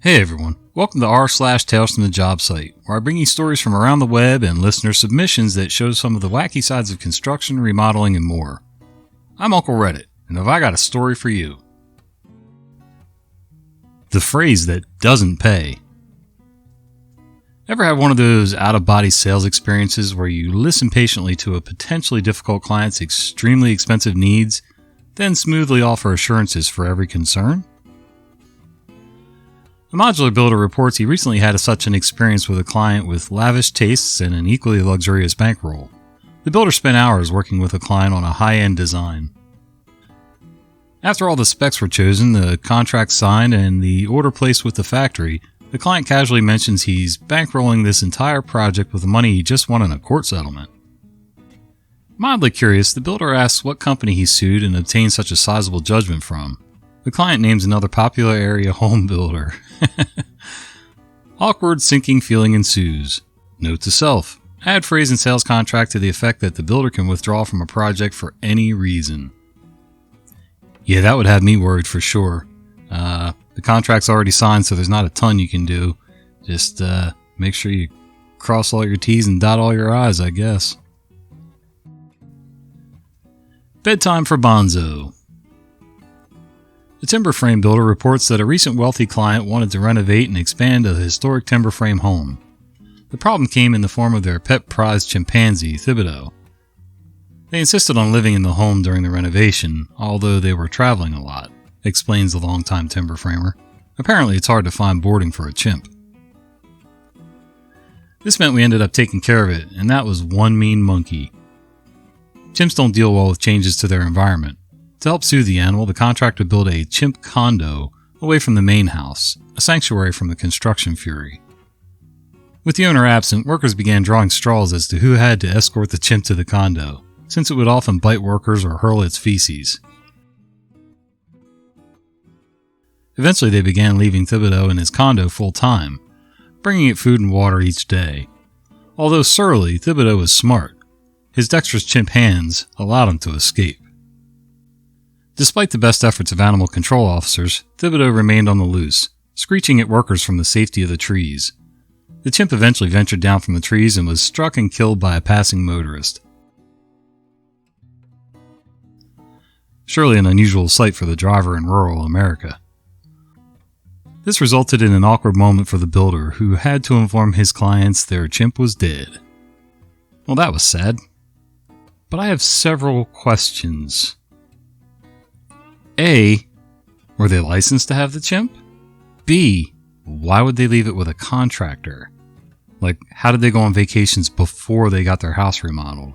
Hey everyone, welcome to r/Tales from the Jobsite, where I bring you stories from around the web and listener submissions that show some of the wacky sides of construction, remodeling, and more. I'm Uncle Reddit, and have I got a story for you. The phrase that doesn't pay. Ever had one of those out-of-body sales experiences where you listen patiently to a potentially difficult client's extremely expensive needs, then smoothly offer assurances for every concern? A modular builder reports he recently had such an experience with a client with lavish tastes and an equally luxurious bankroll. The builder spent hours working with a client on a high-end design. After all the specs were chosen, the contract signed, and the order placed with the factory, the client casually mentions he's bankrolling this entire project with the money he just won in a court settlement. Mildly curious, the builder asks what company he sued and obtained such a sizable judgment from. The client names another popular area home builder. Awkward, sinking feeling ensues. Note to self: add phrase in sales contract to the effect that the builder can withdraw from a project for any reason. Yeah, that would have me worried for sure. The contract's already signed, so there's not a ton you can do. Just make sure you cross all your T's and dot all your I's, I guess. Bedtime for Bonzo. The timber frame builder reports that a recent wealthy client wanted to renovate and expand a historic timber frame home. The problem came in the form of their pet prized chimpanzee, Thibodeau. They insisted on living in the home during the renovation, although they were traveling a lot, explains the longtime timber framer. Apparently it's hard to find boarding for a chimp. This meant we ended up taking care of it, and that was one mean monkey. Chimps don't deal well with changes to their environment. To help soothe the animal, the contractor built a chimp condo away from the main house, a sanctuary from the construction fury. With the owner absent, workers began drawing straws as to who had to escort the chimp to the condo, since it would often bite workers or hurl its feces. Eventually they began leaving Thibodeau in his condo full-time, bringing it food and water each day. Although surly, Thibodeau was smart. His dexterous chimp hands allowed him to escape. Despite the best efforts of animal control officers, Thibodeau remained on the loose, screeching at workers from the safety of the trees. The chimp eventually ventured down from the trees and was struck and killed by a passing motorist. Surely an unusual sight for the driver in rural America. This resulted in an awkward moment for the builder, who had to inform his clients their chimp was dead. Well, that was sad. But I have several questions. A, were they licensed to have the chimp? B, why would they leave it with a contractor? Like, how did they go on vacations before they got their house remodeled?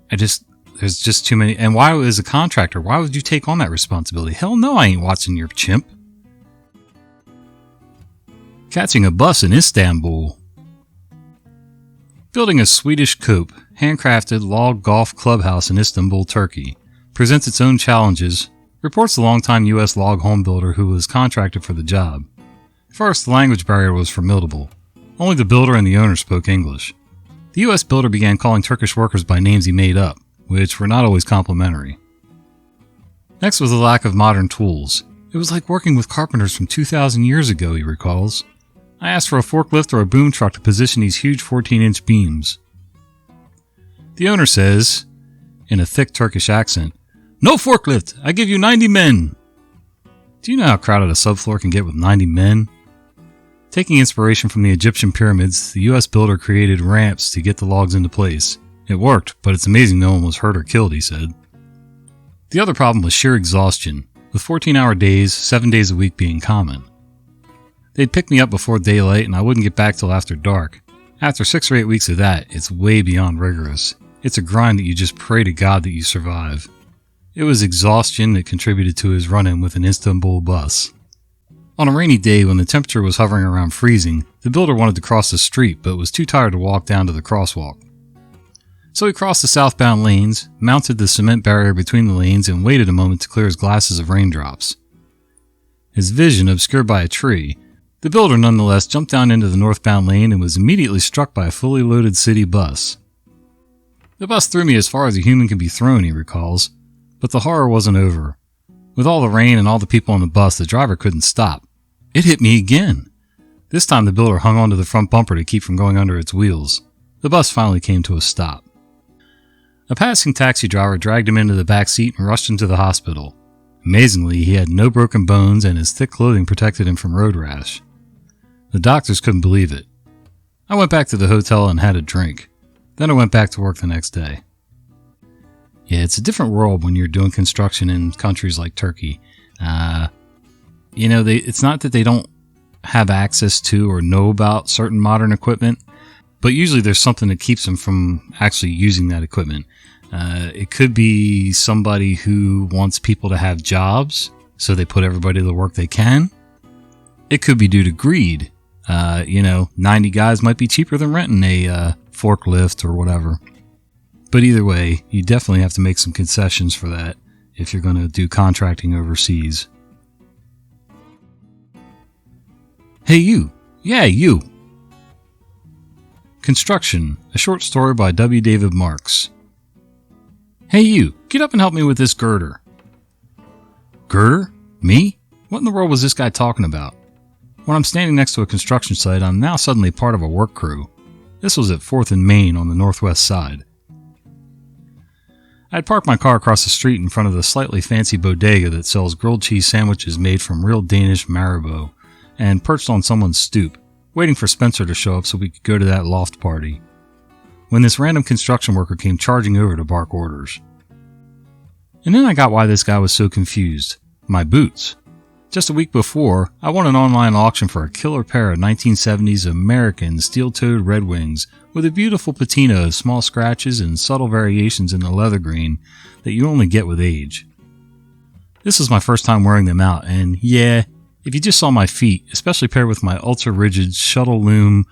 There's just too many. And why, as a contractor, why would you take on that responsibility? Hell no, I ain't watching your chimp. Catching a bus in Istanbul. Building a Swedish cope, handcrafted log golf clubhouse in Istanbul, Turkey, presents its own challenges, reports the longtime U.S. log home builder who was contracted for the job. First, the language barrier was formidable. Only the builder and the owner spoke English. The U.S. builder began calling Turkish workers by names he made up, which were not always complimentary. Next was the lack of modern tools. It was like working with carpenters from 2,000 years ago, he recalls. I asked for a forklift or a boom truck to position these huge 14-inch beams. The owner says, in a thick Turkish accent, "No forklift! I give you 90 men!" Do you know how crowded a subfloor can get with 90 men? Taking inspiration from the Egyptian pyramids, the U.S. builder created ramps to get the logs into place. It worked, but it's amazing no one was hurt or killed, he said. The other problem was sheer exhaustion, with 14-hour days, 7 days a week being common. They'd pick me up before daylight and I wouldn't get back till after dark. After 6 or 8 weeks of that, it's way beyond rigorous. It's a grind that you just pray to God that you survive. It was exhaustion that contributed to his run-in with an Istanbul bus. On a rainy day when the temperature was hovering around freezing, the builder wanted to cross the street but was too tired to walk down to the crosswalk. So he crossed the southbound lanes, mounted the cement barrier between the lanes, and waited a moment to clear his glasses of raindrops. His vision obscured by a tree, the builder nonetheless jumped down into the northbound lane and was immediately struck by a fully loaded city bus. The bus threw me as far as a human can be thrown, he recalls. But the horror wasn't over. With all the rain and all the people on the bus, the driver couldn't stop. It hit me again. This time the builder hung onto the front bumper to keep from going under its wheels. The bus finally came to a stop. A passing taxi driver dragged him into the back seat and rushed him to the hospital. Amazingly, he had no broken bones and his thick clothing protected him from road rash. The doctors couldn't believe it. I went back to the hotel and had a drink. Then I went back to work the next day. Yeah, it's a different world when you're doing construction in countries like Turkey. It's not that they don't have access to or know about certain modern equipment, but usually there's something that keeps them from actually using that equipment. It could be somebody who wants people to have jobs, so they put everybody to the work they can. It could be due to greed. 90 guys might be cheaper than renting a forklift or whatever. But either way, you definitely have to make some concessions for that if you're going to do contracting overseas. Hey you! Yeah, you! Construction, a short story by W. David Marks. Hey you, get up and help me with this girder. Girder? Me? What in the world was this guy talking about? When I'm standing next to a construction site, I'm now suddenly part of a work crew. This was at 4th and Main on the northwest side. I had parked my car across the street in front of the slightly fancy bodega that sells grilled cheese sandwiches made from real Danish Marabou, and perched on someone's stoop, waiting for Spencer to show up so we could go to that loft party, when this random construction worker came charging over to bark orders. And then I got why this guy was so confused. My boots. Just a week before, I won an online auction for a killer pair of 1970s American steel-toed Red Wings with a beautiful patina of small scratches and subtle variations in the leather green that you only get with age. This was my first time wearing them out, and yeah, if you just saw my feet, especially paired with my ultra-rigid shuttle loom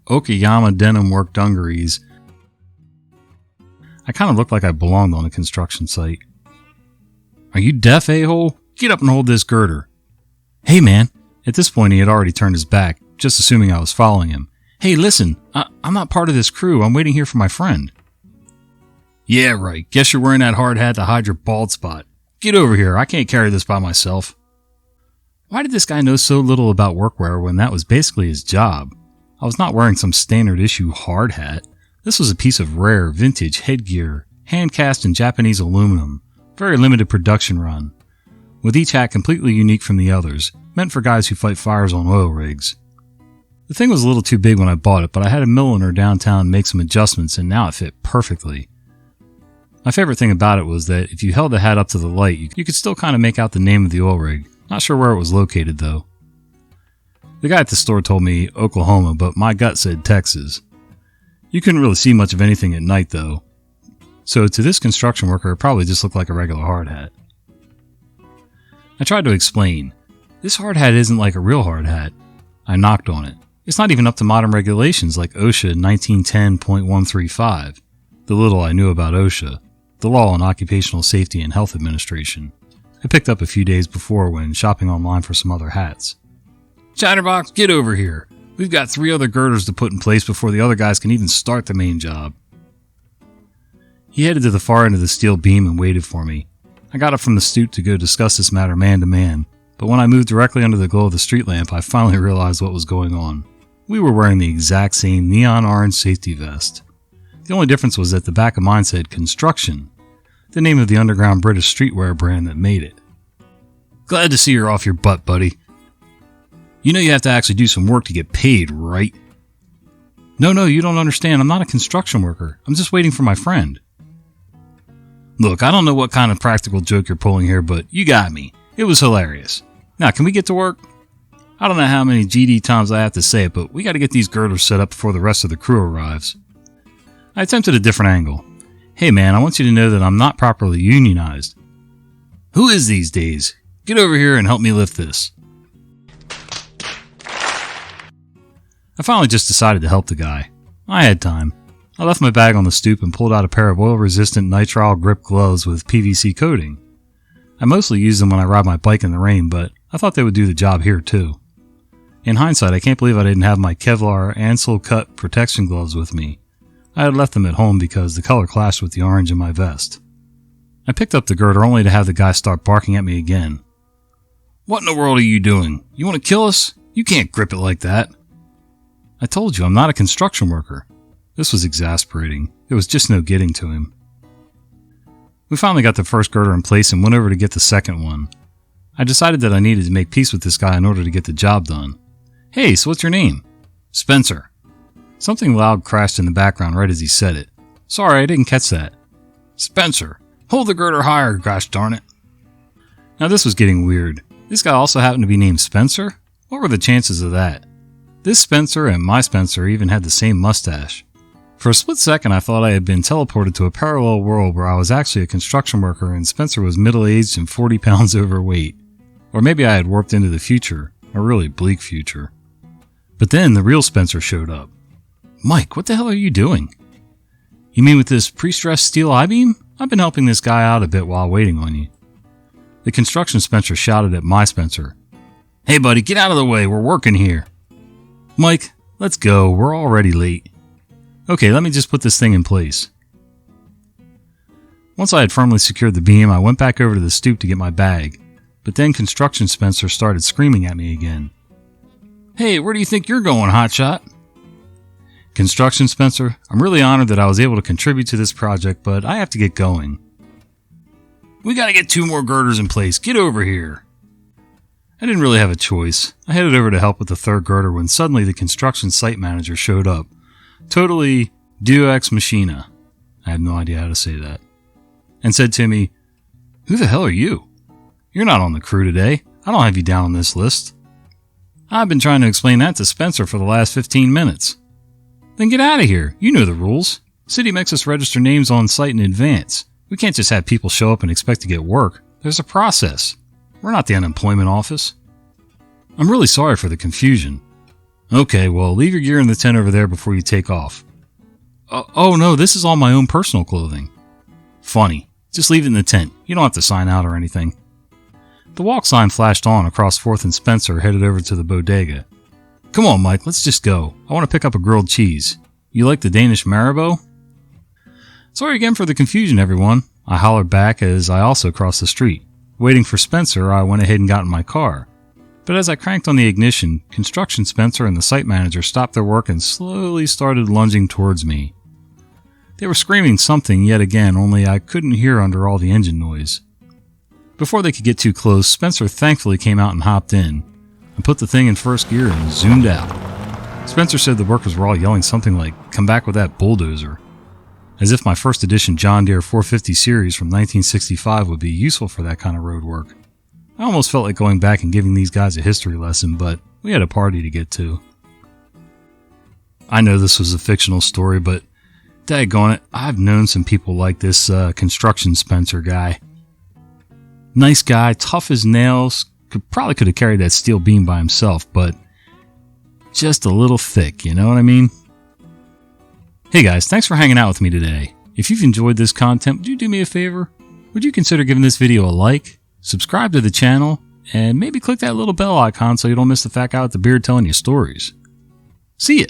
Okayama denim work dungarees, I kind of looked like I belonged on a construction site. Are you deaf, a-hole? Get up and hold this girder. Hey man, at this point he had already turned his back, just assuming I was following him. Hey listen, I'm not part of this crew, I'm waiting here for my friend. Yeah right, guess you're wearing that hard hat to hide your bald spot. Get over here, I can't carry this by myself. Why did this guy know so little about workwear when that was basically his job? I was not wearing some standard issue hard hat. This was a piece of rare, vintage headgear, hand-cast in Japanese aluminum, very limited production run, with each hat completely unique from the others, meant for guys who fight fires on oil rigs. The thing was a little too big when I bought it, but I had a milliner downtown make some adjustments and now it fit perfectly. My favorite thing about it was that if you held the hat up to the light, you could still kind of make out the name of the oil rig. Not sure where it was located though. The guy at the store told me Oklahoma, but my gut said Texas. You couldn't really see much of anything at night though, so to this construction worker it probably just looked like a regular hard hat. I tried to explain. This hard hat isn't like a real hard hat. I knocked on it. It's not even up to modern regulations like OSHA 1910.135, the little I knew about OSHA, the Law on Occupational Safety and Health Administration. I picked up a few days before when shopping online for some other hats. Chatterbox, get over here. We've got 3 other girders to put in place before the other guys can even start the main job. He headed to the far end of the steel beam and waited for me. I got up from the stoop to go discuss this matter man to man, but when I moved directly under the glow of the street lamp, I finally realized what was going on. We were wearing the exact same neon orange safety vest. The only difference was that the back of mine said Construction, the name of the underground British streetwear brand that made it. Glad to see you're off your butt, buddy. You know you have to actually do some work to get paid, right? No, you don't understand. I'm not a construction worker. I'm just waiting for my friend. Look, I don't know what kind of practical joke you're pulling here, but you got me. It was hilarious. Now, can we get to work? I don't know how many GD times I have to say it, but we got to get these girders set up before the rest of the crew arrives. I attempted a different angle. Hey man, I want you to know that I'm not properly unionized. Who is these days? Get over here and help me lift this. I finally just decided to help the guy. I had time. I left my bag on the stoop and pulled out a pair of oil-resistant nitrile grip gloves with PVC coating. I mostly use them when I ride my bike in the rain, but I thought they would do the job here too. In hindsight, I can't believe I didn't have my Kevlar Ansel cut protection gloves with me. I had left them at home because the color clashed with the orange in my vest. I picked up the girder only to have the guy start barking at me again. What in the world are you doing? You want to kill us? You can't grip it like that. I told you, I'm not a construction worker. This was exasperating. There was just no getting to him. We finally got the first girder in place and went over to get the second one. I decided that I needed to make peace with this guy in order to get the job done. Hey, so what's your name? Spencer. Something loud crashed in the background right as he said it. Sorry, I didn't catch that. Spencer, hold the girder higher, gosh darn it. Now this was getting weird. This guy also happened to be named Spencer? What were the chances of that? This Spencer and my Spencer even had the same mustache. For a split second I thought I had been teleported to a parallel world where I was actually a construction worker and Spencer was middle-aged and 40 pounds overweight. Or maybe I had warped into the future, a really bleak future. But then the real Spencer showed up. Mike, what the hell are you doing? You mean with this pre-stressed steel I-beam? I've been helping this guy out a bit while waiting on you. The construction Spencer shouted at my Spencer. Hey buddy, get out of the way, we're working here. Mike, let's go, we're already late. Okay, let me just put this thing in place. Once I had firmly secured the beam, I went back over to the stoop to get my bag. But then construction Spencer started screaming at me again. Hey, where do you think you're going, hotshot? Construction Spencer, I'm really honored that I was able to contribute to this project, but I have to get going. We gotta get 2 more girders in place. Get over here. I didn't really have a choice. I headed over to help with the third girder when suddenly the construction site manager showed up. Totally Deus Ex Machina. I have no idea how to say that. And said to me, Who the hell are you? You're not on the crew today. I don't have you down on this list. I've been trying to explain that to Spencer for the last 15 minutes. Then get out of here. You know the rules. City makes us register names on site in advance. We can't just have people show up and expect to get work. There's a process. We're not the unemployment office. I'm really sorry for the confusion. Okay, well, leave your gear in the tent over there before you take off. Oh no, this is all my own personal clothing. Funny. Just leave it in the tent. You don't have to sign out or anything. The walk sign flashed on across 4th and Spencer headed over to the bodega. Come on, Mike, let's just go. I want to pick up a grilled cheese. You like the Danish Marabou? Sorry again for the confusion, everyone. I hollered back as I also crossed the street. Waiting for Spencer, I went ahead and got in my car. But as I cranked on the ignition, construction Spencer and the site manager stopped their work and slowly started lunging towards me. They were screaming something yet again, only I couldn't hear under all the engine noise. Before they could get too close, Spencer thankfully came out and hopped in. I put the thing in first gear and zoomed out. Spencer said the workers were all yelling something like, "Come back with that bulldozer." As if my first edition John Deere 450 series from 1965 would be useful for that kind of road work. I almost felt like going back and giving these guys a history lesson, but we had a party to get to. I know this was a fictional story, but daggone it, I've known some people like this construction Spencer guy. Nice guy, tough as nails, probably could have carried that steel beam by himself, but just a little thick, you know what I mean? Hey guys, thanks for hanging out with me today. If you've enjoyed this content, would you do me a favor? Would you consider giving this video a like, subscribe to the channel, and maybe click that little bell icon so you don't miss the fat guy with the beard telling you stories. See ya!